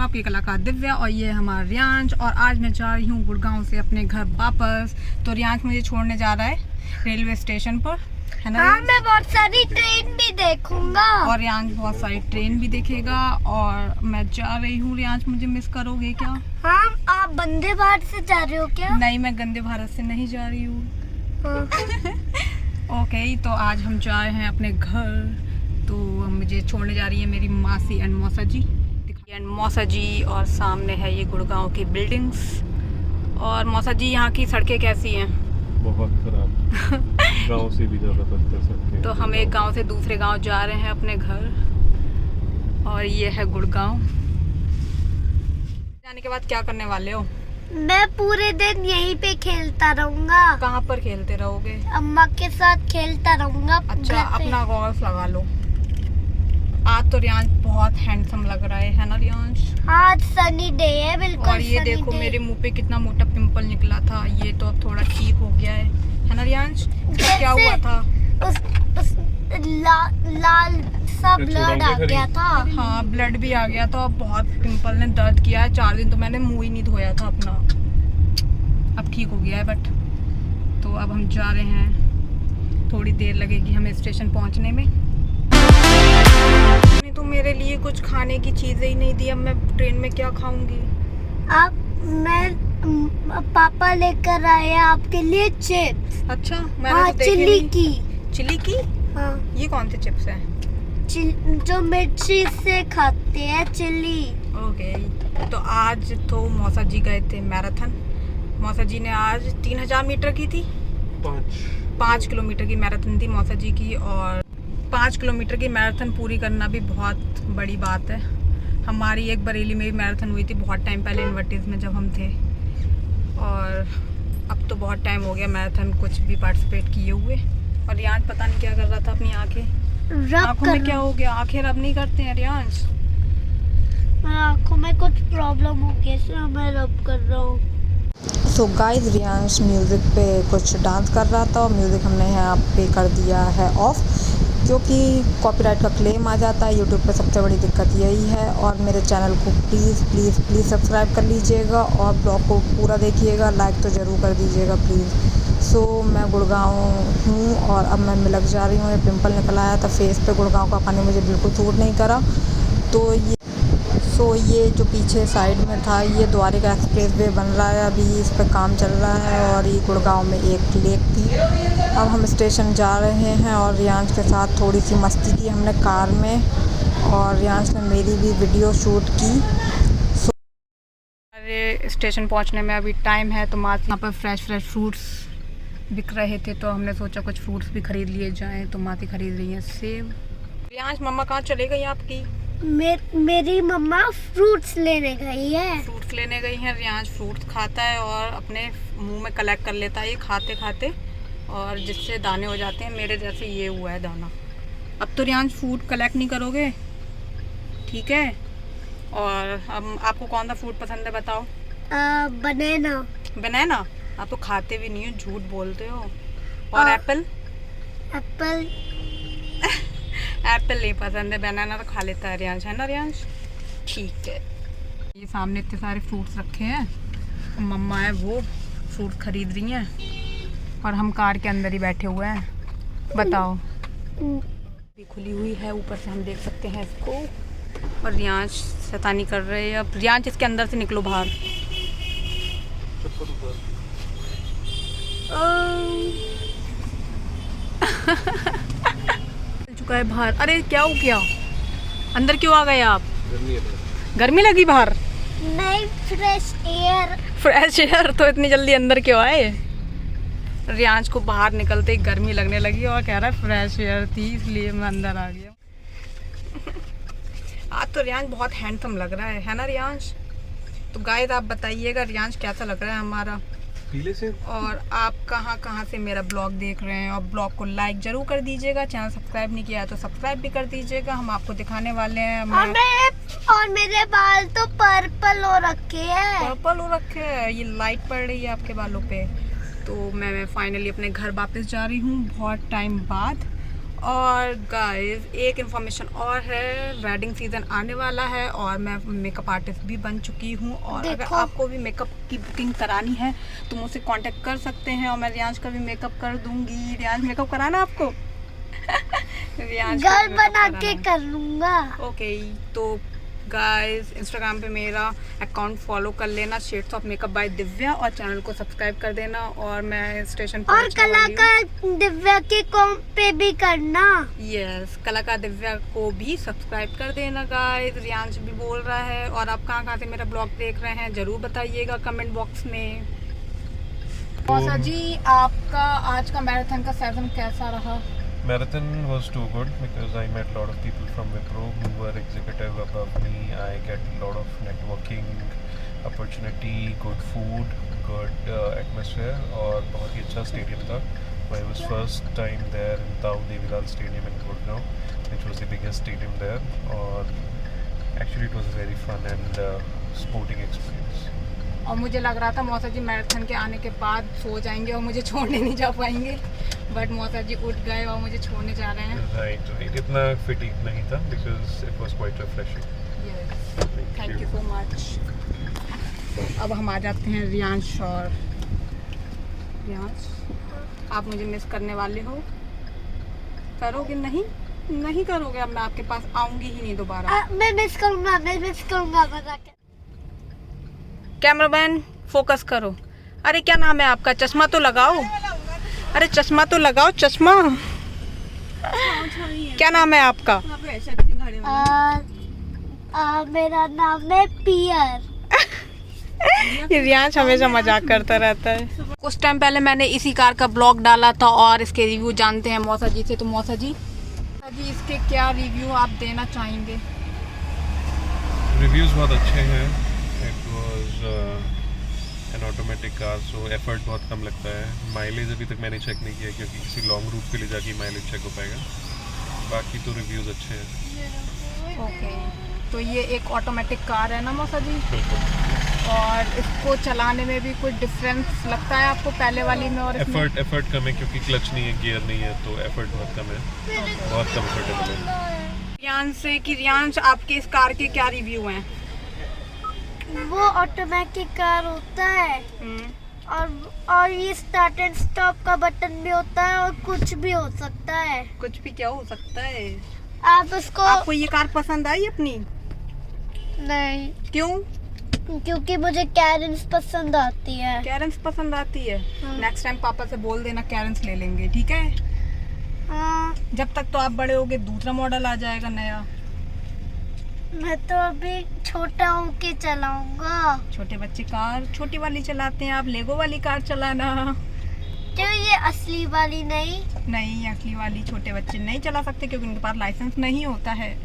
आपकी कलाकार दिव्या और ये हमारा रियांश। और आज मैं जा रही हूँ गुड़गांव से अपने घर वापस। तो रियांश मुझे छोड़ने जा रहा है रेलवे स्टेशन पर, है ना? हाँ, मैं बहुत सारी ट्रेन भी देखूंगा और रियांश बहुत सारी ट्रेन भी देखेगा। और मैं जा रही हूँ। रियांश मुझे मिस करोगे क्या? हाँ, आप वंदे भारत से जा रहे हो क्या? नहीं, मैं वंदे भारत से नहीं जा रही हूँ। हाँ। ओके, तो आज हम जा रहे हैं अपने घर। तो मुझे छोड़ने जा रही है मेरी मासी एंड मौसा जी एंड मौसा जी। और सामने है ये गुड़गांव की बिल्डिंग्स। और मौसा जी, यहाँ की सड़कें कैसी हैं? बहुत खराब। गांव से भी ज़्यादा बदतर सड़कें। तो हम एक गांव से दूसरे गांव जा रहे हैं अपने घर। और ये है गुड़गांव। जाने के बाद क्या करने वाले हो? मैं पूरे दिन यहीं पे खेलता रहूंगा। कहाँ पर खेलते रहोगे? अम्मा के साथ खेलता रहूंगा। अच्छा, अपना गॉगल्स लगा लो। आज तो रियांश बहुत हैंडसम लग रहा है ना रियांश? आज सनी डे है, बिल्कुल। और ये देखो मेरे मुंह पे कितना मोटा पिंपल निकला था, ये तो अब थोड़ा ठीक हो गया है ना रियांश? क्या हुआ था? उस लाल सा ब्लड आ गया था। हाँ, ब्लड भी आ गया था। अब बहुत पिंपल ने दर्द किया है। 4 दिन तो मैंने मुंह ही नहीं धोया था अपना। अब ठीक हो गया है बट। तो अब हम जा रहे हैं। थोड़ी देर लगेगी हमें स्टेशन पहुंचने में। तो मेरे लिए कुछ खाने की चीजें ही नहीं दी। अब मैं ट्रेन में क्या खाऊंगी? पापा लेकर आए आपके लिए चिप्स। अच्छा, मैंने हाँ, तो देखे चिल्ली नहीं। की। चिली की? हाँ, ये कौन से चिप्स हैं? जो मिर्ची से खाते हैं, चिल्ली। ओके। तो आज तो मौसा जी गए थे मैराथन। मौसा जी ने आज 3000 मीटर की थी। 5 किलोमीटर की मैराथन थी मौसा जी की। और 5 किलोमीटर की मैराथन पूरी करना भी बहुत बड़ी बात है। हमारी एक बरेली में भी मैराथन हुई थी बहुत टाइम पहले, इन्वर्टीज में जब हम थे। और अब तो बहुत टाइम हो गया मैराथन कुछ भी पार्टिसिपेट किए हुए। और रियांश पता नहीं क्या कर रहा था अपनी आंखों में क्या हो गया? आंखें रब नहीं करते हैं रियांश? आंखों में कुछ प्रॉब्लम हो गया, इसलिए मैं रब कर रहा हूँ। तो गाइस, रियांश म्यूज़िक पे कुछ डांस कर रहा था और म्यूज़िक हमने यहाँ पे कर दिया है ऑफ, क्योंकि कॉपीराइट का क्लेम आ जाता है यूट्यूब पे। सबसे बड़ी दिक्कत यही है। और मेरे चैनल को प्लीज़ प्लीज़ प्लीज़ सब्सक्राइब कर लीजिएगा और ब्लॉग को पूरा देखिएगा, लाइक तो ज़रूर कर दीजिएगा प्लीज़। सो मैं गुड़गांव हूँ और अब मैं मिलक जा रही हूँ। ये पिंपल निकल आया था फेस पे। गुड़गांव का पानी मुझे बिल्कुल सूट नहीं करा। तो ये जो पीछे साइड में था, ये द्वारिका एक्सप्रेस वे बन रहा है अभी, इस पर काम चल रहा है। और ये गुड़गांव में एक लेक थी। अब हम स्टेशन जा रहे हैं और रियांश के साथ थोड़ी सी मस्ती की हमने कार में। और रियांश ने मेरी भी वीडियो शूट की। अरे, स्टेशन पहुंचने में अभी टाइम है। तो माँ यहाँ पर फ्रेश फ्रूट्स बिक रहे थे, तो हमने सोचा कुछ फ्रूट्स भी खरीद लिए जाएं। तो माँ खरीद रही हैं सेब। रियांश, मम्मा कहाँ चले गई आपकी? मेरी मम्मा फ्रूट्स लेने गई है। फ्रूट्स लेने गई हैं। रियांश फ्रूट्स खाता है और अपने मुंह में कलेक्ट कर लेता है ये खाते खाते, और जिससे दाने हो जाते हैं। मेरे जैसे ये हुआ है दाना। अब तो रियांश फ्रूट कलेक्ट नहीं करोगे, ठीक है? और अब आपको कौन सा फ्रूट पसंद है बताओ? बनाना। बनाना? आप तो खाते भी नहीं हो, झूठ बोलते हो। और एप्पल? एप्पल एप्पल नहीं पसंद है, बनाना तो खा लेता है रियांश, है ना रियांश? ठीक है। ये सामने इतने सारे फ्रूट्स रखे हैं। मम्मा है वो फ्रूट खरीद रही हैं और हम कार के अंदर ही बैठे हुए हैं। बताओ। भी खुली हुई है, ऊपर से हम देख सकते हैं इसको। और रियांश शैतानी कर रहे हैं। अब रियांश, इसके अंदर से निकलो बाहर। चुका है बाहर। अरे क्या हो गया? अंदर क्यों आ गए आप? गर्मी लगी बाहर? नहीं, फ्रेश एयर। Fresh air? तो इतनी जल्दी अंदर क्यों आए? रियांश को बाहर निकलते ही गर्मी लगने लगी और कह रहा है फ्रेश एयर थी इसलिए मैं अंदर आ गया। आज तो रियांश बहुत हैंडसम लग रहा है ना रियांश? तो गाइस, आप बताइएगा रियांश कैसा लग रहा है हमारा? पीले से। और आप कहाँ से मेरा ब्लॉग देख रहे हैं? और ब्लॉग को लाइक जरूर कर दीजिएगा। चैनल सब्सक्राइब नहीं किया है तो सब्सक्राइब भी कर दीजिएगा। हम आपको दिखाने वाले हैं। और मेरे बाल तो पर्पल हो रखे हैं। पर्पल हो रखे हैं? ये लाइट पड़ रही है आपके बालों पे। तो मैं फाइनली अपने घर वापस जा रही हूँ बहुत टाइम बाद। और गाइस एक इन्फॉर्मेशन और है, वेडिंग सीजन आने वाला है और मैं मेकअप आर्टिस्ट भी बन चुकी हूँ। और अगर देखो। आपको भी मेकअप की बुकिंग करानी है तो मुझसे कांटेक्ट कर सकते हैं और मैं रियांश का भी मेकअप कर दूंगी। रियांश मेकअप कराना आपको? रियांश का घर भी बना makeup के कराना कर लूंगा। है। ओके, तो गाइस इंस्टाग्राम पे मेरा अकाउंट फॉलो कर लेना, shades of makeup bye Divya, और चैनल को सब्सक्राइब कर देना। और मैं स्टेशन और पहुंचने वाली हूँ। कलाकार दिव्या के कॉम पे भी करना। यस, कलाकार दिव्या को भी सब्सक्राइब कर देना गाइस। रियांश भी बोल रहा है। और आप कहाँ से मेरा ब्लॉग देख रहे हैं जरूर बताइएगा कमेंट बॉक्स में। मौसा जी, आपका आज का मैराथन का सेशन कैसा रहा? Marathon was too good because I met a lot of people from Wipro who were executive above me. I get a lot of networking opportunity, good food, good atmosphere और बहुत ही अच्छा stadium था. I was first time there in Tao Devilal Stadium in Gurgaon, which was the biggest stadium there. और actually it was a very fun and sporting experience. और मुझे लग रहा था मौसा जी मैराथन के आने के बाद सो जाएंगे और मुझे छोड़ने नहीं जा पाएंगे, बट मौसा जी उठ गए और मुझे छोड़ने जा रहे हैं। Right, इतना fatigue नहीं था because it was quite refreshing. Thank you so much. अब हम आ जाते हैं रियांश। और रियांश, आप मुझे मिस करने वाले हो? करोगे? नहीं करोगे? अब मैं आपके पास आऊंगी ही नहीं दोबारा। मैं मिस करूंगा बता के। कैमरामैन फोकस करो। अरे क्या नाम है आपका? चश्मा तो लगाओ। अरे चश्मा तो लगाओ, चश्मा। क्या नाम है आपका? मेरा नाम है पियर। ये रियांश हमेशा मजाक करता रहता है। कुछ टाइम पहले मैंने इसी कार का ब्लॉग डाला था और इसके रिव्यू जानते हैं मौसा जी से। तो मौसा जी इसके क्या रिव्यू आप देना चाहेंगे? रिव्यूज़ बहुत अच्छे हैं। It was an automatic car, so effort बहुत कम लगता है। माइलेज अभी तक मैंने चेक नहीं किया क्योंकि किसी लॉन्ग रूट पे ले जाके माइलेज चेक हो पाएगा। बाकी तो रिव्यूज़ अच्छे हैं। ओके, तो ये एक ऑटोमेटिक कार है ना मौसा जी? और इसको चलाने में भी कुछ डिफरेंस लगता है आपको पहले वाली में और इसमें? एफर्ट कम है क्योंकि क्लच नहीं है, गियर नहीं है, तो एफर्ट बहुत कम है। बहुत कंफर्टेबल है। रियांश आपके इस कार के क्या रिव्यू हैं? वो ऑटोमेटिक कार होता है और ये स्टार्ट एंड स्टॉप का बटन भी होता है और कुछ भी हो सकता है। कुछ भी क्या हो सकता है? आप उसको आपको ये कार पसंद आई अपनी? नहीं, क्यों? क्योंकि मुझे कैरेंस पसंद आती है। कैरेंस पसंद आती है? हाँ। नेक्स्ट टाइम पापा से बोल देना कैरेंस ले लेंगे, ठीक है? हाँ, जब तक तो आप बड़े होगे दूसरा मॉडल आ जाएगा नया। मैं तो अभी छोटा हूँ के चलाऊंगा। छोटे बच्चे कार छोटी वाली चलाते हैं, आप लेगो वाली कार चलाना। क्यों ये असली वाली नहीं? नहीं, असली वाली छोटे बच्चे नहीं चला सकते क्योंकि उनके पास लाइसेंस नहीं होता है।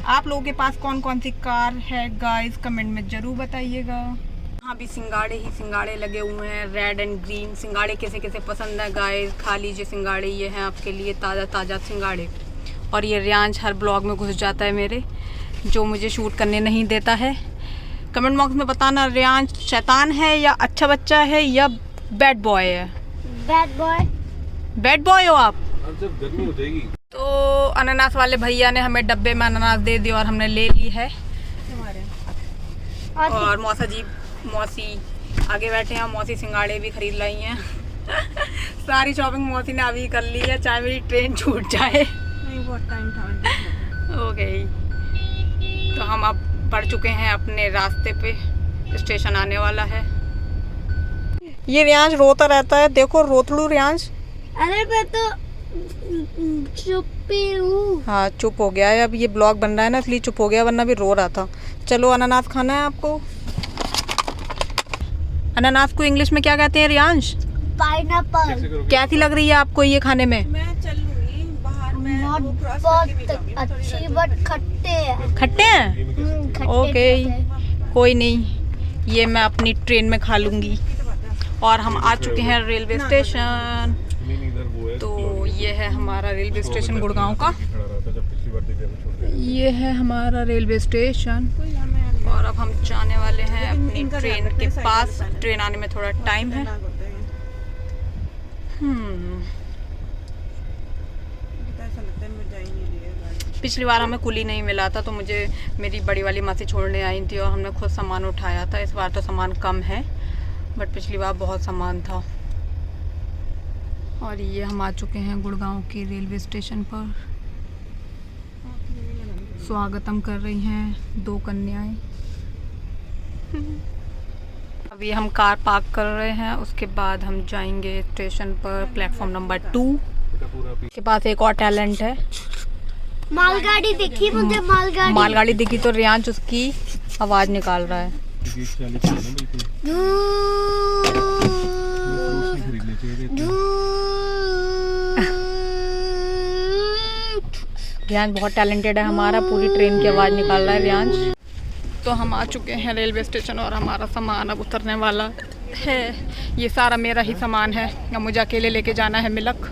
आप लोगों के पास कौन कौन सी कार है गाइस कमेंट में जरूर बताइएगा। यहाँ भी सिंगाड़े ही सिंगाड़े लगे हुए हैं, रेड एंड ग्रीन। सिंगाड़े कैसे कैसे पसंद है गाइस, खा लीजिए सिंगाड़े, ये हैं आपके लिए ताज़ा ताज़ा सिंगाड़े। और ये रियांश हर ब्लॉग में घुस जाता है मेरे, जो मुझे शूट करने नहीं देता है। कमेंट बॉक्स में बताना रियांश शैतान है या अच्छा बच्चा है या बैड बॉय है? Bad boy. बैड बॉय हो आप? जब गर्मी हो जाएगी तो अनानास वाले भैया ने हमें डब्बे में अनानास दे दी और हमने ले ली है। और मौसी आगे बैठे हैं, मौसी सिंगाड़े भी खरीद लाई हैं। सारी शॉपिंग मौसी ने अभी कर ली है, चाहे मेरी ट्रेन छूट जाए। नहीं, बहुत टाइम था। ओके, तो हम अब पड़ चुके हैं अपने रास्ते पे, स्टेशन आने वाला है। ये रियांश रोता रहता है, देखो रोतलू रियांश। अरे मैं तो चुप ही हूँ। हाँ, चुप हो गया है, अब ये ब्लॉग बन रहा है ना इसलिए चुप हो गया, वरना भी रो रहा था। चलो, अनानास खाना है आपको? अनानास को इंग्लिश में क्या कहते हैं रियांश? पाइनएप्पल। कैसी लग रही है आपको ये खाने में? मैं चलूंगी बाहर में, वो क्रॉस बहुत करके भी जाऊंगी। अच्छी बट खट्टे हैं। खट्टे हैं? खट्टे ओके, खट्टे। कोई नहीं, ये मैं अपनी ट्रेन में खा लूँगी। और हम आ चुके हैं रेलवे स्टेशन। तो ये है हमारा रेलवे स्टेशन गुड़गांव का। ये है हमारा रेलवे स्टेशन और अब हम जाने वाले हैं अपनी ट्रेन के पास। ट्रेन आने में थोड़ा टाइम है। पिछली बार हमें कुली नहीं मिला था तो मुझे मेरी बड़ी वाली मासी छोड़ने आई थी और हमने खुद सामान उठाया था। इस बार तो सामान कम है बट पिछली बार बहुत सामान था। और ये हम आ चुके हैं गुड़गांव के रेलवे स्टेशन पर। स्वागतम कर रही हैं 2 कन्याएं। अभी हम कार पार्क कर रहे हैं, उसके बाद हम जाएंगे स्टेशन पर प्लेटफॉर्म नंबर 2 के पास। एक और टैलेंट है, मालगाड़ी दिखी मुझे, मालगाड़ी दिखी तो रियांश उसकी आवाज़ निकाल रहा है। रियांश बहुत टैलेंटेड है हमारा, पूरी ट्रेन की आवाज़ निकाल रहा है रियांश। तो हम आ चुके हैं रेलवे स्टेशन और हमारा सामान अब उतरने वाला है। ये सारा मेरा ही सामान है, अब मुझे अकेले लेके जाना है मिलक।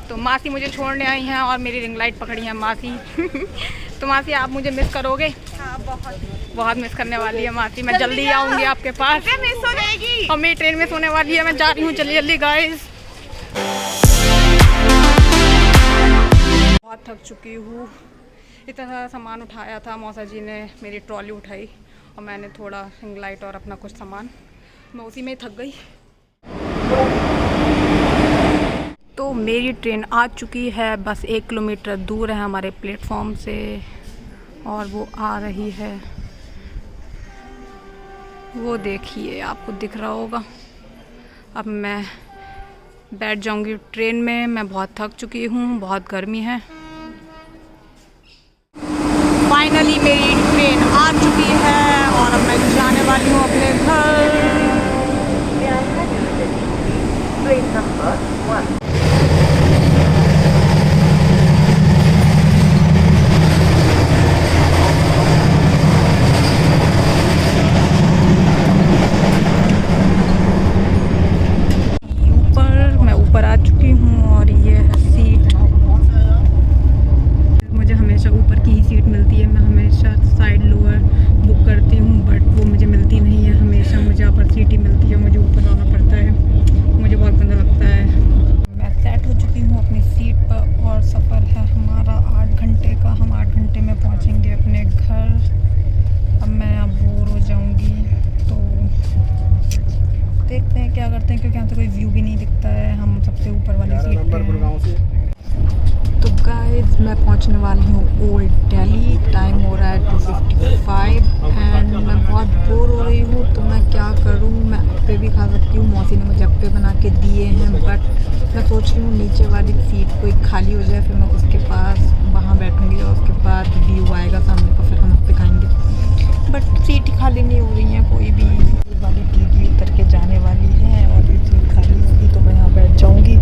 तो मासी मुझे छोड़ने आई हैं और मेरी रिंग लाइट पकड़ी है मासी। तो मासी आप मुझे मिस करोगे? हाँ, बहुत मिस करने वाली है मासी। मैं जल्दी आऊँगी आपके पास। मिस हो जाएगी और मेरी ट्रेन में सोने वाली है, मैं जा रही हूँ जल्दी जल्दी गाइस। बहुत थक चुकी हूँ, इतना सारा सामान उठाया था। मौसा जी ने मेरी ट्रॉली उठाई और मैंने थोड़ा रिंग लाइट और अपना कुछ सामान, मैं उसी में ही थक गई। तो मेरी ट्रेन आ चुकी है, बस 1 किलोमीटर दूर है हमारे प्लेटफॉर्म से और वो आ रही है। वो देखिए, आपको दिख रहा होगा। अब मैं बैठ जाऊंगी ट्रेन में, मैं बहुत थक चुकी हूँ, बहुत गर्मी है। फाइनली मेरी ट्रेन आ चुकी है और अब मैं जाने वाली हूँ अपने घर। Train number 1। मैं ऊपर आ चुकी हूँ और ये है सीट। मुझे हमेशा ऊपर की ही सीट मिलती है, मैं हमेशा साइड लोअर बुक करती हूँ बट वो मुझे मिलती नहीं है। हमेशा मुझे अपर सीट ही मिलती है, मुझे ऊपर आना पड़ता है, मुझे बहुत गंदा लगता है। मैं सेट हो चुकी हूँ अपनी सीट पर और सफ़र है हमारा 8 घंटे का। हम 8 घंटे में पहुँचेंगे अपने घर। अब मैं अब बोर हो जाऊँगी तो देखते हैं क्या करते हैं, क्योंकि यहाँ से कोई व्यू भी नहीं दिखता है। हम सबसे ऊपर वाली सीट पे हैं। तो गाइस मैं पहुँचने वाली हूँ ओल्ड दिल्ली। टाइम हो रहा है 2:55 एंड मैं बहुत बोर हो रही हूँ तो मैं क्या करूँ। मैं अप्पे भी खा सकती हूँ, मौसी ने मुझे अप्पे बना के दिए हैं बट मैं सोच रही हूँ नीचे वाली सीट कोई खाली हो जाए, फिर मैं उसके पास वहाँ बैठूँगी और उसके बाद व्यू आएगा सामने का, फिर हम अप्पे खाएँगे। बट सीट ही खाली नहीं हो रही है कोई भी। वाली दीदी उतर के जाने वाली है और ये सीट खाली होगी तो मैं यहाँ बैठ जाऊँगी।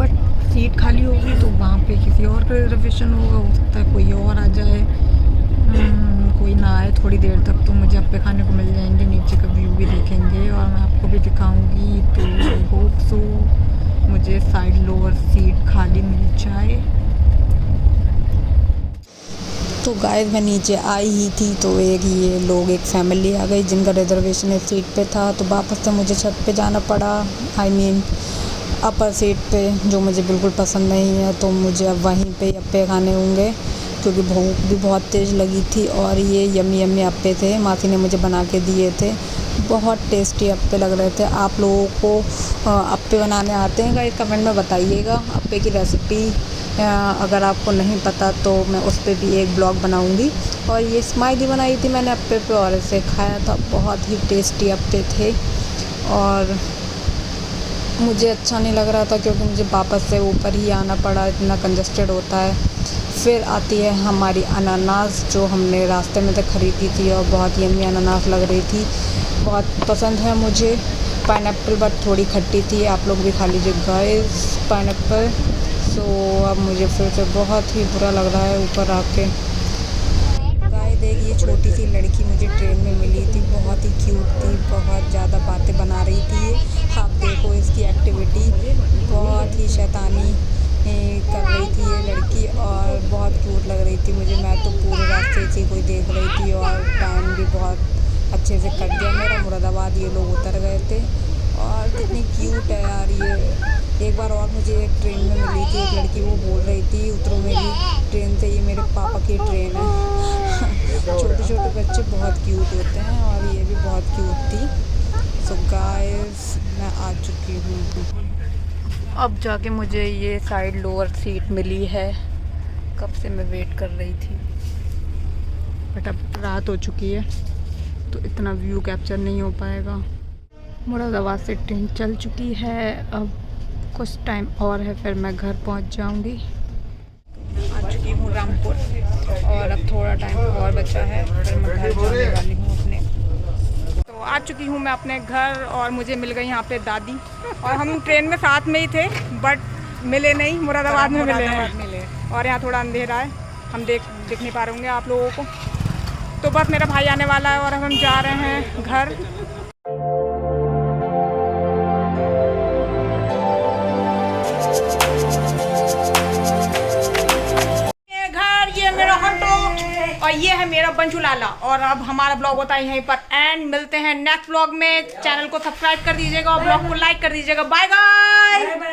बट सीट खाली होगी तो वहाँ पे किसी और का रिजर्वेशन होगा, हो सकता है कोई और आ जाए। कोई ना आए थोड़ी देर तक तो मुझे अप्पे खाने को मिल जाएंगे, नीचे का व्यू भी देखेंगे और मैं आपको भी दिखाऊंगी। तो आई होप सो मुझे साइड लोअर सीट खाली मिल जाए। तो गाइस मैं नीचे आई ही थी तो एक फैमिली आ गई जिनका रिजर्वेशन इस सीट पे था, तो वापस से मुझे छत पे जाना पड़ा। आई मीन अपर सीट पे, जो मुझे बिल्कुल पसंद नहीं है। तो मुझे अब वहीं पे अप्पे खाने होंगे क्योंकि भूख भी बहुत तेज़ लगी थी। और ये यम्मी यम्मी अप्पे थे, मासी ने मुझे बना के दिए थे, बहुत टेस्टी अप्पे लग रहे थे। आप लोगों को अप्पे बनाने आते हैं गाइस, कमेंट में बताइएगा। अप्पे की रेसिपी अगर आपको नहीं पता तो मैं उस पर भी एक ब्लॉग बनाऊंगी। और ये स्माइली बनाई थी मैंने अप्पे पे और इसे खाया था, बहुत ही टेस्टी अप्पे थे। और मुझे अच्छा नहीं लग रहा था क्योंकि मुझे वापस से ऊपर ही आना पड़ा, इतना कंजस्टेड होता है। फिर आती है हमारी अनानास जो हमने रास्ते में से ख़रीदी थी और बहुत यम्मी अनानास लग रही थी, बहुत पसंद है मुझे। पाइनएप्पल बट थोड़ी खट्टी थी, आप लोग भी खा लीजिए गाइस पाइनएप्पल। सो अब मुझे फिर से बहुत ही बुरा लग रहा है ऊपर आके। गाइस देखिए छोटी सी लड़की मुझे ट्रेन में मिली थी, बहुत ही क्यूट थी, बहुत ज़्यादा बातें बना रही थी। आप देखो इसकी एक्टिविटी, बहुत ही शैतानी कर रही थी ये लड़की और बहुत क्यूट लग रही थी मुझे। मैं तो पूरे रास्ते से कोई देख रही थी और टाइम भी बहुत अच्छे से कट गया मेरा। मुरादाबाद ये लोग उतर गए थे और कितनी क्यूट है यार ये। एक बार और मुझे एक ट्रेन में मिली थी एक लड़की, वो बोल रही थी उतरो मेरी ट्रेन से, ये मेरे पापा की ट्रेन है। छोटे छोटे बच्चे बहुत क्यूट होते हैं और ये भी बहुत क्यूट थी। सो गाइस मैं आ चुकी हूँ। अब जाके मुझे ये साइड लोअर सीट मिली है। कब से मैं वेट कर रही थी, बट अब रात हो चुकी है तो इतना व्यू कैप्चर नहीं हो पाएगा। मुरादाबाद से ट्रेन चल चुकी है, अब कुछ टाइम और है फिर मैं घर पहुंच जाऊंगी। आ चुकी हूँ रामपुर और अब थोड़ा टाइम और बचा है फिर मैं घर जाने वाली हूँ अपने। तो आ चुकी हूँ मैं अपने घर और मुझे मिल गई यहाँ पे दादी, और हम ट्रेन में साथ में ही थे बट मिले नहीं, मुरादाबाद में मिले। और यहाँ थोड़ा अंधेरा है, हम देख नहीं पा रहे होंगे आप लोगों को। तो बस मेरा भाई आने वाला है और अब हम जा रहे हैं घर। ये मेरा ऑटो और ये है मेरा बंचू लाला। और अब हमारा ब्लॉग होता है यहीं पर एंड। मिलते हैं नेक्स्ट ब्लॉग में। चैनल को सब्सक्राइब कर दीजिएगा और ब्लॉग को लाइक कर दीजिएगा। Bye bye.